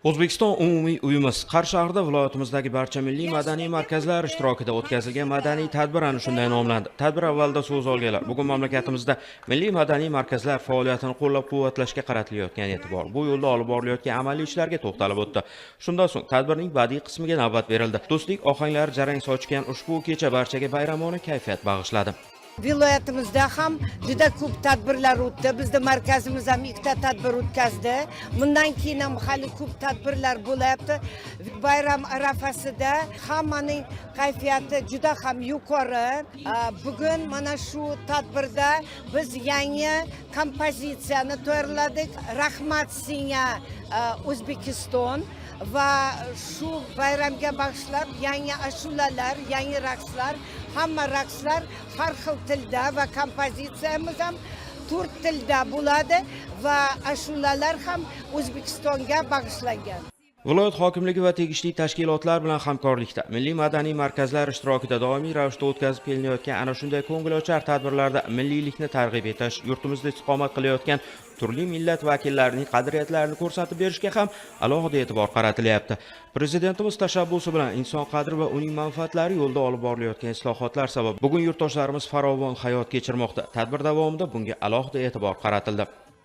O'zbekiston umumiy uyimiz Qarshi shahrida viloyatimizdagi barcha milliy madaniy markazlar ishtirokida o'tkazilgan madaniy tadbir ana shunday nomlandi. Tadbir avvalida so'z olganlar bugun mamlakatimizda milliy madaniy markazlar faoliyatini qo'llab-quvvatlashga qaratilayotgan e'tibor, bu yo'lda olib borilayotgan amaliy ishlarga to'xtalib o'tdi. Shundan so'ng tadbirning badiiy qismiga navbat berildi. Do'stlik ohanglari jarang sochgan ushbu kecha barchaga bayramona kayfiyat bag'ishladi. Viloyatimizda ham juda ko'p tadbirlar o'tdi. Bizda markazimiz ham ikkita tadbir o'tkazdi. Bundan keyin ham hali ko'p tadbirlar bo'layapti. Bayram arafasida hammaning kayfiyati juda ham yuqori. Bugun mana shu tadbirda biz yangi kompozitsiyani tayyorladik. Rahmat senga O'zbekiston va shu bayramga bag'ishlab yangi ashulalar, yangi raqslar, hamma raqslar har xil tilda va kompozitsiyamiz ham 4 tilda bo'ladi va ashulalar ham O'zbekistonga bag'ishlangan. Viloyat hokimligi va tegishli tashkilotlar bilan hamkorlikda milliy madaniy markazlar ishtirokida doimiy ravishda o'tkazib kelinayotgan ana shunday ko'ngilochar tadbirlarda milliylikni targ'ib etish, yurtimizda istiqomat qilayotgan turli millat vakillarining qadriyatlarini ko'rsatib berishga ham alohida e'tibor qaratilyapti. Prezidentimiz tashabbusi bilan inson qadri va uning manfaatlari yo'lda olib borilayotgan islohotlar sabab bugun yurtdoshlarimiz farovon hayot kechirmoqda. Tadbir davomida bunga alohida e'tibor qaratildi.